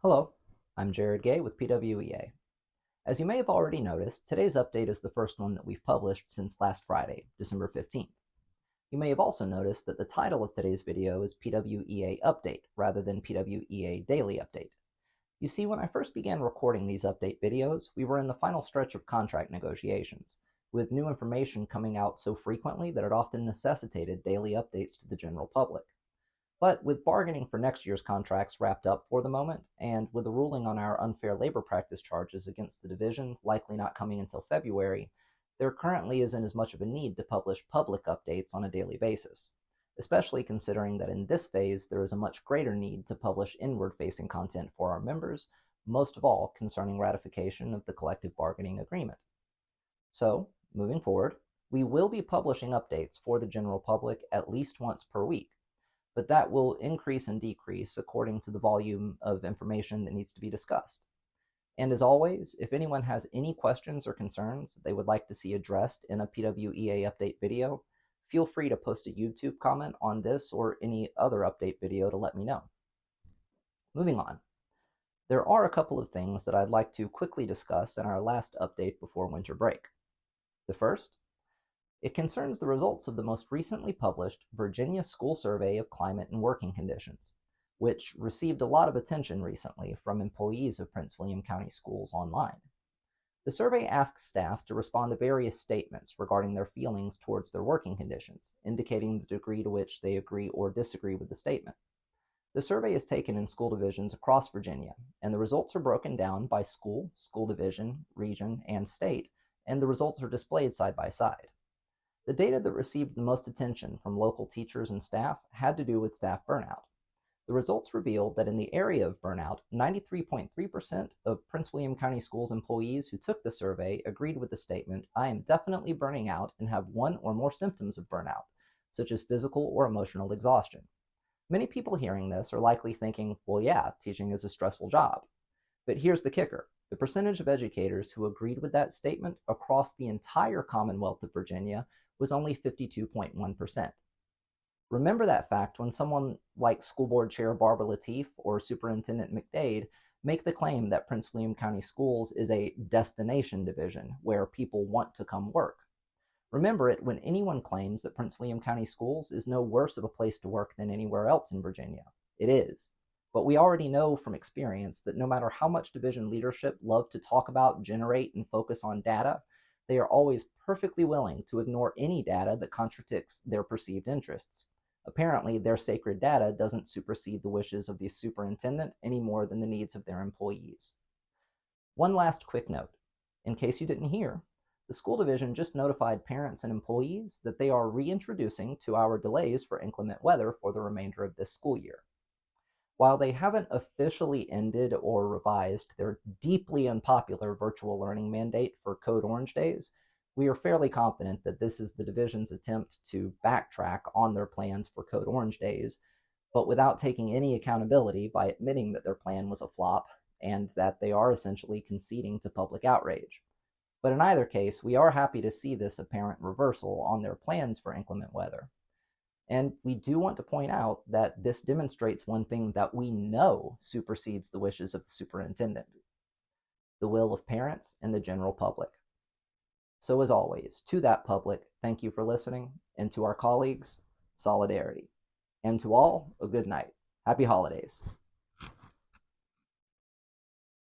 Hello, I'm Jared Gay with PWEA. As you may have already noticed, today's update is the first one that we've published since last Friday, December 15th. You may have also noticed that the title of today's video is PWEA Update rather than PWEA Daily Update. You see, when I first began recording these update videos, we were in the final stretch of contract negotiations, with new information coming out so frequently that it often necessitated daily updates to the general public. But with bargaining for next year's contracts wrapped up for the moment, and with a ruling on our unfair labor practice charges against the division likely not coming until February, there currently isn't as much of a need to publish public updates on a daily basis, especially considering that in this phase there is a much greater need to publish inward-facing content for our members, most of all concerning ratification of the collective bargaining agreement. So, moving forward, we will be publishing updates for the general public at least once per week, but that will increase and decrease according to the volume of information that needs to be discussed. And as always, if anyone has any questions or concerns that they would like to see addressed in a PWEA update video, feel free to post a YouTube comment on this or any other update video to let me know. Moving on, there are a couple of things that I'd like to quickly discuss in our last update before winter break. The first, it concerns the results of the most recently published Virginia School Survey of Climate and Working Conditions, which received a lot of attention recently from employees of Prince William County Schools online. The survey asks staff to respond to various statements regarding their feelings towards their working conditions, indicating the degree to which they agree or disagree with the statement. The survey is taken in school divisions across Virginia, and the results are broken down by school, school division, region, and state, and the results are displayed side by side. The data that received the most attention from local teachers and staff had to do with staff burnout. The results revealed that in the area of burnout, 93.3% of Prince William County Schools employees who took the survey agreed with the statement, "I am definitely burning out and have one or more symptoms of burnout, such as physical or emotional exhaustion." Many people hearing this are likely thinking, well, yeah, teaching is a stressful job. But here's the kicker. The percentage of educators who agreed with that statement across the entire Commonwealth of Virginia was only 52.1%. Remember that fact when someone like School Board Chair Barbara Lateef or Superintendent McDade make the claim that Prince William County Schools is a destination division where people want to come work. Remember it when anyone claims that Prince William County Schools is no worse of a place to work than anywhere else in Virginia. It is. But we already know from experience that no matter how much division leadership love to talk about, generate, and focus on data, they are always perfectly willing to ignore any data that contradicts their perceived interests. Apparently, their sacred data doesn't supersede the wishes of the superintendent any more than the needs of their employees. One last quick note. In case you didn't hear, the school division just notified parents and employees that they are reintroducing 2-hour delays for inclement weather for the remainder of this school year. While they haven't officially ended or revised their deeply unpopular virtual learning mandate for Code Orange days, we are fairly confident that this is the division's attempt to backtrack on their plans for Code Orange days, but without taking any accountability by admitting that their plan was a flop and that they are essentially conceding to public outrage. But in either case, we are happy to see this apparent reversal on their plans for inclement weather. And we do want to point out that this demonstrates one thing that we know supersedes the wishes of the superintendent: the will of parents and the general public. So as always, to that public, thank you for listening, and to our colleagues, solidarity. And to all, a good night. Happy holidays.